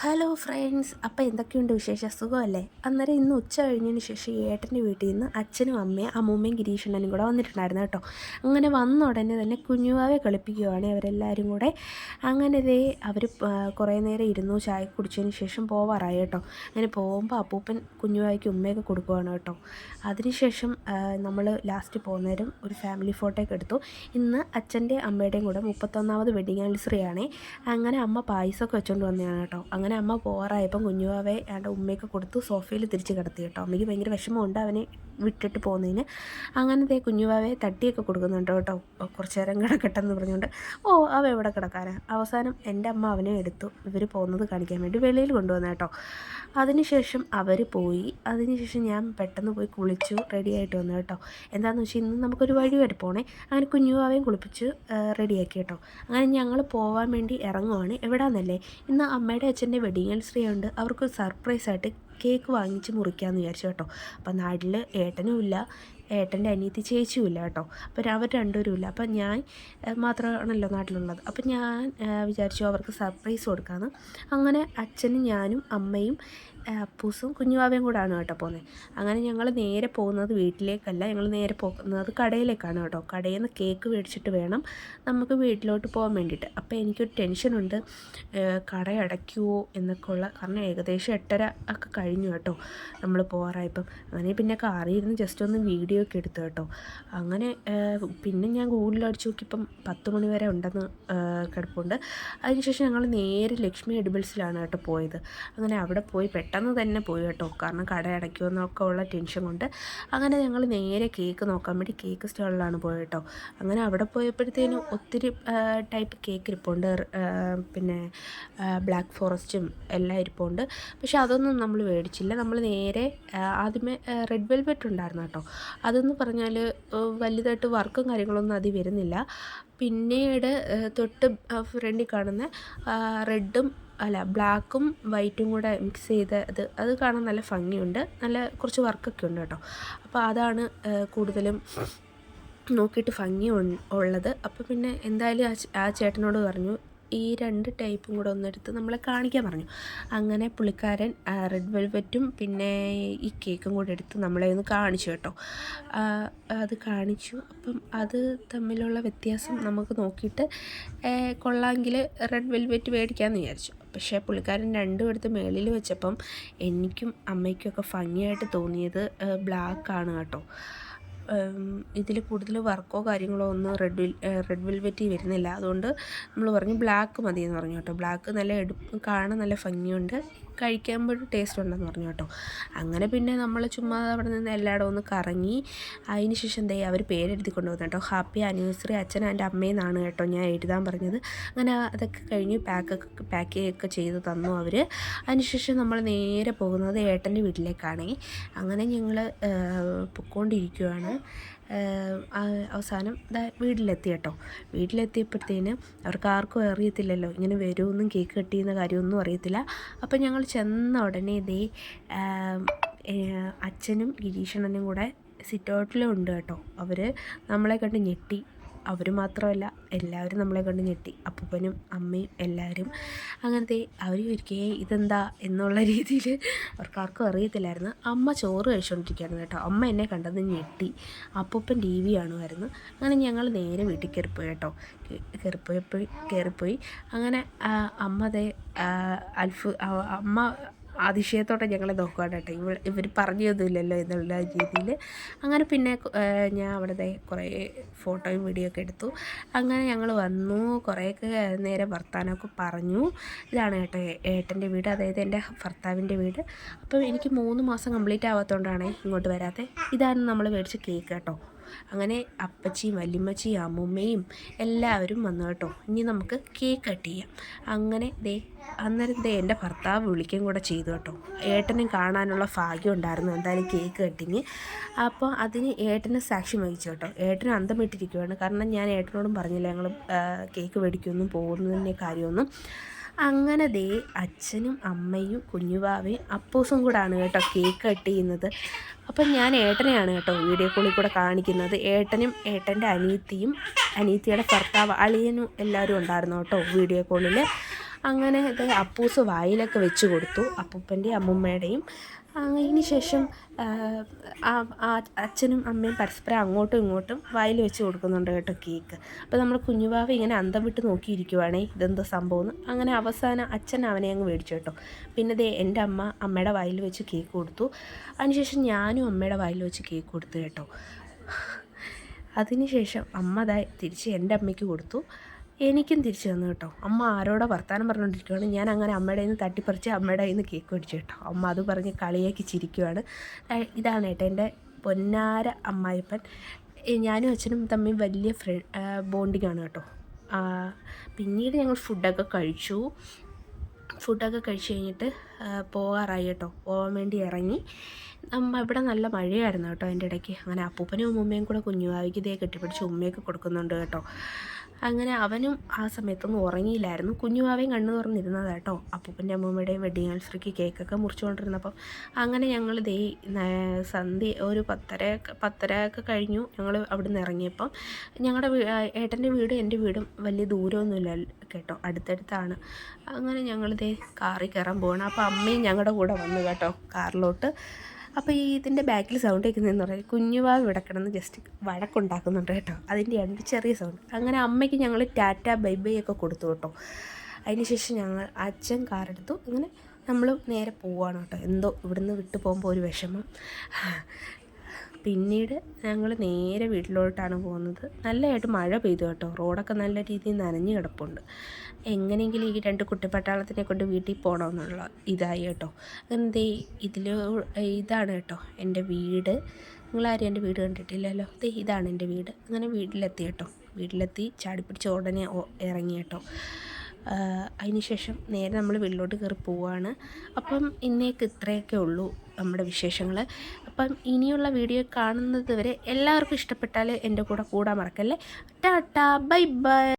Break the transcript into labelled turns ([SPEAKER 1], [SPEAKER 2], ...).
[SPEAKER 1] Hello friends, അപ്പോൾ എന്തൊക്കെയുണ്ട് വിശേഷം? സുഖമല്ലേ? അന്നേരം ഇന്ന് ഉച്ച കഴിഞ്ഞതിന് ശേഷം ഏട്ടൻ്റെ വീട്ടിൽ നിന്ന് അച്ഛനും അമ്മയും അമ്മൂമ്മയും ഗിരീഷണ്ണനും കൂടെ വന്നിട്ടുണ്ടായിരുന്നു കേട്ടോ. അങ്ങനെ വന്ന ഉടനെ തന്നെ കുഞ്ഞുവാവെ കളിപ്പിക്കുകയാണ് അവരെല്ലാവരും കൂടെ. അങ്ങനെ അവർ കുറേ നേരം ഇരുന്നു, ചായ കുടിച്ചതിന് ശേഷം പോവാറായി കേട്ടോ. അങ്ങനെ പോകുമ്പോൾ അപ്പൂപ്പൻ കുഞ്ഞുവാവയ്ക്ക് ഉമ്മയൊക്കെ കൊടുക്കുകയാണ് കേട്ടോ. അതിനുശേഷം നമ്മൾ ലാസ്റ്റ് പോകുന്നേരം ഒരു ഫാമിലി ഫോട്ടോയൊക്കെ എടുത്തു. ഇന്ന് അച്ഛൻ്റെ അമ്മയുടെയും കൂടെ 31ാമത് വെഡിങ് ആനിവേഴ്സറി ആണേ. അങ്ങനെ അമ്മ പായസമൊക്കെ വെച്ചുകൊണ്ട് വന്നതാണ് കേട്ടോ. അങ്ങനെ അമ്മ പോറായപ്പം കുഞ്ഞുവാവെ എൻ്റെ ഉമ്മയൊക്കെ കൊടുത്തു സോഫയിൽ തിരിച്ച് കിടത്തി കേട്ടോ. അമ്മയ്ക്ക് ഭയങ്കര വിഷമമുണ്ട് അവനെ വിട്ടിട്ട് പോകുന്നതിന്. അങ്ങനത്തെ കുഞ്ഞുവാവെ തട്ടിയൊക്കെ കൊടുക്കുന്നുണ്ട് കേട്ടോ. കുറച്ച് നേരം കിടക്കട്ടെന്ന് പറഞ്ഞുകൊണ്ട്. അവ എവിടെ കിടക്കാനാണ്. അവസാനം എൻ്റെ അമ്മ അവനെ എടുത്തു ഇവർ പോകുന്നത് കാണിക്കാൻ വേണ്ടി വെളിയിൽ കൊണ്ടുവന്നു കേട്ടോ. അതിനുശേഷം അവർ പോയി. അതിനുശേഷം ഞാൻ പെട്ടെന്ന് പോയി കുളിച്ചു റെഡിയായിട്ട് വന്നു കേട്ടോ. എന്താണെന്ന് വെച്ചാൽ ഇന്ന് നമുക്കൊരു വഴി വരെ പോകണേ. അങ്ങനെ കുഞ്ഞുവാവയും കുളിപ്പിച്ച് റെഡിയാക്കി കേട്ടോ. അങ്ങനെ ഞങ്ങൾ പോകാൻ വേണ്ടി ഇറങ്ങുവാണ്. എവിടാന്നല്ലേ, ഇന്ന് അമ്മയുടെ അച്ഛൻ്റെ വെഡിങ് ആനിവേഴ്സറി ഉണ്ട്. അവർക്ക് സർപ്രൈസായിട്ട് കേക്ക് വാങ്ങിച്ച് മുറിക്കാമെന്ന് വിചാരിച്ചു കേട്ടോ. അപ്പം നാട്ടിൽ ഏട്ടനും ഇല്ല, ഏട്ടൻ്റെ അനിയത്തി ചേച്ചിയും ഇല്ല കേട്ടോ. അപ്പം അവർ രണ്ടുപേരും ഇല്ല. അപ്പം ഞാൻ മാത്രമാണല്ലോ നാട്ടിലുള്ളത്. അപ്പം ഞാൻ വിചാരിച്ചു അവർക്ക് സർപ്രൈസ് കൊടുക്കാമെന്ന്. അങ്ങനെ അച്ഛനും ഞാനും അമ്മയും അപ്പൂസും കുഞ്ഞുവാവയും കൂടാണ് കേട്ടോ പോകുന്നത്. അങ്ങനെ ഞങ്ങൾ നേരെ പോകുന്നത് വീട്ടിലേക്കല്ല, ഞങ്ങൾ നേരെ പോകുന്നത് കടയിലേക്കാണ് കേട്ടോ. കടയിൽ നിന്ന് കേക്ക് മേടിച്ചിട്ട് വേണം നമുക്ക് വീട്ടിലോട്ട് പോകാൻ വേണ്ടിയിട്ട്. അപ്പോൾ എനിക്കൊരു ടെൻഷനുണ്ട്, കട അടയ്ക്കുമോ എന്നൊക്കെ ഉള്ള. കാരണം ഏകദേശം 8:30 ഒക്കെ കഴിഞ്ഞു കേട്ടോ നമ്മൾ പോകാറായപ്പം. അങ്ങനെ പിന്നെ കാറിൽ ഇരുന്ന് ജസ്റ്റ് ഒന്ന് വീഡിയോ ഒക്കെ എടുത്തു കേട്ടോ. അങ്ങനെ പിന്നെ ഞാൻ ഗൂഗിളിൽ അടിച്ച് നോക്കിയപ്പം 10 മണി വരെ ഉണ്ടെന്ന് കിടപ്പുണ്ട്. അതിനുശേഷം ഞങ്ങൾ നേരെ ലക്ഷ്മി എഡിബിൾസിലാണ് കേട്ടോ പോയത്. അങ്ങനെ അവിടെ പോയി പെട്ടെന്ന് തന്നെ പോയി കേട്ടോ. കാരണം കട അടയ്ക്കുമെന്നൊക്കെ ഉള്ള ടെൻഷൻ കൊണ്ട്. അങ്ങനെ ഞങ്ങൾ നേരെ കേക്ക് നോക്കാൻ വേണ്ടി കേക്ക് സ്റ്റാളിലാണ് പോയത് കേട്ടോ. അങ്ങനെ അവിടെ പോയപ്പോഴത്തേനും ഒത്തിരി ടൈപ്പ് കേക്ക് ഇരിപ്പുണ്ട്. പിന്നെ ബ്ലാക്ക് ഫോറസ്റ്റും എല്ലാം ഇരിപ്പുണ്ട്. പക്ഷെ അതൊന്നും നമ്മൾ മേടിച്ചില്ല. നമ്മൾ നേരെ ആദ്യമേ റെഡ് വെൽവെറ്റ് ഉണ്ടായിരുന്നു കേട്ടോ. അതെന്ന് പറഞ്ഞാൽ വലുതായിട്ട് വർക്കും കാര്യങ്ങളൊന്നും അതിൽ വരുന്നില്ല. പിന്നീട് തൊട്ട് ഫ്രണ്ടിൽ കാണുന്ന റെഡും ബ്ലാക്കും വൈറ്റും കൂടെ മിക്സ് ചെയ്ത് അത് കാണാൻ നല്ല ഭംഗിയുണ്ട്. നല്ല കുറച്ച് വർക്കൊക്കെ ഉണ്ട് കേട്ടോ. അപ്പോൾ അതാണ് കൂടുതലും നോക്കിയിട്ട് ഭംഗി ഉള്ളത്. അപ്പോൾ പിന്നെ എന്തായാലും ആ ചേട്ടനോട് പറഞ്ഞു ഈ 2 ടൈപ്പും കൂടെ ഒന്നെടുത്ത് നമ്മളെ കാണിക്കാൻ പറഞ്ഞു. അങ്ങനെ പുള്ളിക്കാരൻ റെഡ് വെൽവെറ്റും പിന്നെ ഈ കേക്കും കൂടെ എടുത്ത് നമ്മളെ ഒന്ന് കാണിച്ചു കേട്ടോ. അത് കാണിച്ചു. അപ്പം അത് തമ്മിലുള്ള വ്യത്യാസം നമുക്ക് നോക്കിയിട്ട് കൊള്ളാമെങ്കിൽ റെഡ് വെൽവെറ്റ് മേടിക്കാമെന്ന് വിചാരിച്ചു. പക്ഷേ പുള്ളിക്കാരൻ രണ്ടും എടുത്ത് മേളിൽ വെച്ചപ്പം എനിക്കും അമ്മയ്ക്കൊക്കെ ഭംഗിയായിട്ട് തോന്നിയത് ബ്ലാക്കാണ് കേട്ടോ. ഇതിൽ കൂടുതൽ വർക്കോ കാര്യങ്ങളോ ഒന്നും റെഡ് വെൽവെറ്റ് വരുന്നില്ല. അതുകൊണ്ട് നമ്മൾ പറഞ്ഞു ബ്ലാക്ക് മതിയെന്ന് പറഞ്ഞു കേട്ടോ. ബ്ലാക്ക് നല്ല കാണാൻ നല്ല ഭംഗിയുണ്ട്, കഴിക്കുമ്പോഴും ടേസ്റ്റ് ഉണ്ടെന്ന് പറഞ്ഞു കേട്ടോ. അങ്ങനെ പിന്നെ നമ്മൾ ചുമ്മാ അവിടെ നിന്ന് എല്ലായിടവും ഒന്ന് കറങ്ങി. അതിന് ശേഷം അവർ പേരെഴുതി കൊണ്ടുവന്നു കേട്ടോ. ഹാപ്പി ആനിവേഴ്സറി അച്ഛൻ ആൻഡ് അമ്മയെന്നാണ് കേട്ടോ ഞാൻ എഴുതാൻ പറഞ്ഞത്. അങ്ങനെ അതൊക്കെ കഴിഞ്ഞ് പാക്കൊക്കെ ചെയ്ത് തന്നു അവർ. അതിനുശേഷം നമ്മൾ നേരെ പോകുന്നത് ഏട്ടൻ്റെ വീട്ടിലേക്കാണ്. അങ്ങനെ ഞങ്ങൾ പൊയ്ക്കൊണ്ടിരിക്കുകയാണ്. അവസാനം വീട്ടിലെത്തി കേട്ടോ. വീട്ടിലെത്തിയപ്പോഴത്തേന് അവർക്ക് ആർക്കും അറിയത്തില്ലല്ലോ ഇങ്ങനെ വരുമെന്നും കേക്ക് കട്ട് ചെയ്യുന്ന കാര്യമൊന്നും അറിയത്തില്ല. അപ്പം ഞങ്ങൾ ചെന്ന ഉടനെ അച്ഛനും ഗിരീഷണ്ണനും കൂടെ സിറ്റൗട്ടിലും ഉണ്ട് കേട്ടോ. അവർ നമ്മളെ കണ്ട് ഞെട്ടി. അവർ മാത്രമല്ല, എല്ലാവരും നമ്മളെ കണ്ട് ഞെട്ടി. അപ്പൂപ്പനും അമ്മയും എല്ലാവരും. അങ്ങനത്തെ അവർ ചോദിക്കുകയെ ഇതെന്താ എന്നുള്ള രീതിയിൽ അവർക്കാർക്കും അറിയത്തില്ലായിരുന്നു. അമ്മ ചോറ് കഴിച്ചുകൊണ്ടിരിക്കുകയാണ് കേട്ടോ. അമ്മ എന്നെ കണ്ടത് ഞെട്ടി. അപ്പൂപ്പൻ ടി വി കാണുമായിരുന്നു. അങ്ങനെ ഞങ്ങൾ നേരെ വീട്ടിൽ കയറിപ്പോയി കേട്ടോ. കയറിപ്പോയി. അങ്ങനെ അമ്മ അമ്മ അതിശയത്തോടെ ഞങ്ങളെ നോക്കുകയാണ് കേട്ടോ. ഇവർ പറഞ്ഞതൊന്നുമില്ലല്ലോ എന്നുള്ള രീതിയിൽ. അങ്ങനെ പിന്നെ ഞാൻ അവിടെ കുറേ ഫോട്ടോയും വീഡിയോ ഒക്കെ എടുത്തു. അങ്ങനെ ഞങ്ങൾ വന്നു. കുറേയൊക്കെ നേരെ വർത്താനമൊക്കെ പറഞ്ഞു. ഇതാണ് കേട്ടോ ഏട്ടൻ്റെ വീട്, അതായത് എൻ്റെ ഭർത്താവിൻ്റെ വീട്. അപ്പോൾ എനിക്ക് 3 മാസം കംപ്ലീറ്റ് ആവാത്തതുകൊണ്ടാണ് ഇങ്ങോട്ട് വരാത്തത്. ഇതാണ് നമ്മൾ മേടിച്ച കേക്ക് കേട്ടോ. അങ്ങനെ അപ്പച്ചിയും വല്യമ്മച്ചിയും അമ്മൂമ്മയും എല്ലാവരും വന്നു കേട്ടോ. ഇനി നമുക്ക് കേക്ക് കട്ട് ചെയ്യാം. അങ്ങനെ അന്നേരം എൻ്റെ ഭർത്താവ് വിളിക്കുകയും കൂടെ ചെയ്തു കേട്ടോ. ഏട്ടനും കാണാനുള്ള ഭാഗ്യം ഉണ്ടായിരുന്നു എന്തായാലും കേക്ക് കട്ടിങ്. അപ്പോൾ അതിന് ഏട്ടന് സാക്ഷ്യം വഹിച്ചു കേട്ടോ. ഏട്ടനും അന്തം വിട്ടിരിക്കുകയാണ്. കാരണം ഞാൻ ഏട്ടനോടും പറഞ്ഞില്ല ഞങ്ങൾ കേക്ക് മേടിക്കൊന്നും പോകുന്നതിൻ്റെ കാര്യമൊന്നും. അങ്ങനെ അച്ഛനും അമ്മയും കുഞ്ഞുവാവയും അപ്പൂസും കൂടാണ് കേട്ടോ കേക്ക് കട്ട് ചെയ്യുന്നത്. അപ്പം ഞാൻ ഏട്ടനെയാണ് കേട്ടോ വീഡിയോ കോളിൽ കൂടെ കാണിക്കുന്നത്. ഏട്ടനും ഏട്ടൻ്റെ അനിയത്തിയും അനിയത്തിയുടെ ഭർത്താവ് അളിയനും എല്ലാവരും ഉണ്ടായിരുന്നു കേട്ടോ വീഡിയോ കോളിൽ. അങ്ങനെ ഇത് അപ്പൂസ് വായിലൊക്കെ വെച്ച് കൊടുത്തു, അപ്പൂപ്പൻ്റെയും അമ്മൂമ്മയുടെയും. അതിന് ശേഷം അച്ഛനും അമ്മയും പരസ്പരം അങ്ങോട്ടും ഇങ്ങോട്ടും വായിൽ വെച്ച് കൊടുക്കുന്നുണ്ട് കേട്ടോ കേക്ക്. അപ്പോൾ നമ്മൾ കുഞ്ഞുവാവ ഇങ്ങനെ അന്തം വിട്ട് നോക്കിയിരിക്കുവാണേ ഇതെന്തോ സംഭവം എന്ന്. അങ്ങനെ അവസാനം അച്ഛൻ അവനെ അങ്ങ് മേടിച്ചു കേട്ടോ. പിന്നെ ദേ എൻ്റെ അമ്മയുടെ വായിൽ വെച്ച് കേക്ക് കൊടുത്തു. അതിനുശേഷം ഞാനും അമ്മയുടെ വായിൽ വെച്ച് കേക്ക് കൊടുത്തു കേട്ടോ. അതിനുശേഷം അമ്മ തിരിച്ച് എൻ്റെ അമ്മയ്ക്ക് കൊടുത്തു, എനിക്കും തിരിച്ചു തന്നു കേട്ടോ. അമ്മ ആരോടെ വർത്താനം പറഞ്ഞുകൊണ്ടിരിക്കുകയാണ്. ഞാൻ അങ്ങനെ അമ്മയുടെ കയ്യിൽ നിന്ന് തട്ടിപ്പറിച്ച് അമ്മയുടെ കയ്യിൽ നിന്ന് കേക്ക് മേടിച്ചു കേട്ടോ. അമ്മ അത് പറഞ്ഞ് കളിയാക്കി ചിരിക്കുവാണ്. ഇതാണ് കേട്ടോ എൻ്റെ പൊന്നാര അമ്മായിപ്പൻ. ഞാനും അച്ഛനും തമ്മിൽ വലിയ ബോണ്ടിങ് ആണ് കേട്ടോ. പിന്നീട് ഞങ്ങൾ ഫുഡൊക്കെ കഴിച്ചു കഴിഞ്ഞിട്ട് പോകാറായി കേട്ടോ. പോകാൻ വേണ്ടി ഇറങ്ങി. ഇവിടെ നല്ല മഴയായിരുന്നു കേട്ടോ അതിൻ്റെ ഇടയ്ക്ക്. അങ്ങനെ അപ്പൂപ്പനും അമ്മൂമ്മയും കൂടെ കുഞ്ഞുവാവയ്ക്ക് ഇതേ കെട്ടിപ്പിടിച്ച് ഉമ്മയൊക്കെ കൊടുക്കുന്നുണ്ട് കേട്ടോ. അങ്ങനെ അവനും ആ സമയത്തൊന്നും ഉറങ്ങിയില്ലായിരുന്നു. കുഞ്ഞുവാവയും കണ്ണു തുറന്നിരുന്നത് കേട്ടോ. അപ്പൂപ്പൻ്റെ അമ്മൂമ്മയുടെയും വെഡിങ് ആനിവേഴ്സറിക്ക് കേക്കൊക്കെ മുറിച്ചുകൊണ്ടിരുന്നപ്പം അങ്ങനെ ഞങ്ങൾ സന്ധ്യ ഒരു 10:30 കഴിഞ്ഞു ഞങ്ങൾ അവിടെ നിന്ന് ഇറങ്ങിയപ്പം. ഞങ്ങളുടെ ഏട്ടൻ്റെ വീടും എൻ്റെ വീടും വലിയ ദൂരമൊന്നുമില്ല കേട്ടോ, അടുത്തടുത്താണ്. അങ്ങനെ ഞങ്ങൾ കാറിൽ കയറാൻ പോകണം. അപ്പോൾ അമ്മയും ഞങ്ങളുടെ കൂടെ വന്നു കേട്ടോ കാറിലോട്ട്. അപ്പോൾ ഇതിൻ്റെ ബാക്കിൽ സൗണ്ട് കേൾക്കുന്നതെന്ന് പറഞ്ഞാൽ കുഞ്ഞുവാവ് ഇവിടെ കിടന്ന് ജസ്റ്റ് വഴക്കുണ്ടാക്കുന്നുണ്ട് കേട്ടോ. അതിൻ്റെയാണ് ചെറിയ സൗണ്ട്. അങ്ങനെ അമ്മയ്ക്ക് ഞങ്ങൾ ടാറ്റ ബൈ ബൈ ഒക്കെ കൊടുത്തു കേട്ടോ. അതിനുശേഷം അച്ഛൻ കാറെടുത്തു. അങ്ങനെ നമ്മൾ നേരെ പോവുകയാണ് കേട്ടോ. എന്തോ ഇവിടുന്ന് വിട്ടു പോകുമ്പോൾ ഒരു വിഷമം. പിന്നീട് ഞങ്ങൾ നേരെ വീട്ടിലോട്ടാണ് പോകുന്നത്. നല്ലതായിട്ട് മഴ പെയ്തു കേട്ടോ. റോഡൊക്കെ നല്ല രീതിയിൽ നനഞ്ഞ് കിടപ്പുണ്ട്. എങ്ങനെയെങ്കിലും ഈ 2 കുട്ടിപ്പട്ടാളത്തിനെ കൊണ്ട് വീട്ടിൽ പോകണമെന്നുള്ള ഇതായി കേട്ടോ. എന്തേ ഇതാണ് കേട്ടോ എൻ്റെ വീട്. നിങ്ങളാരും എൻ്റെ വീട് കണ്ടിട്ടില്ലല്ലോ. ഇതാണ് എൻ്റെ വീട്. അങ്ങനെ വീട്ടിലെത്തി കേട്ടോ. വീട്ടിലെത്തി ചാടിപ്പിടിച്ച് ഉടനെ ഇറങ്ങി കേട്ടോ. അതിനുശേഷം നേരെ നമ്മൾ വീട്ടിലോട്ട് കയറി പോവുകയാണ്. അപ്പം ഇന്നേക്ക് ഇത്രയൊക്കെ ഉള്ളൂ നമ്മുടെ വിശേഷങ്ങൾ. അപ്പം ഇനിയുള്ള വീഡിയോ കാണുന്നത് വരെ എല്ലാവർക്കും ഇഷ്ടപ്പെട്ടാൽ എൻ്റെ കൂടെ കൂടാൻ മറക്കല്ലേ. Tata bye bye.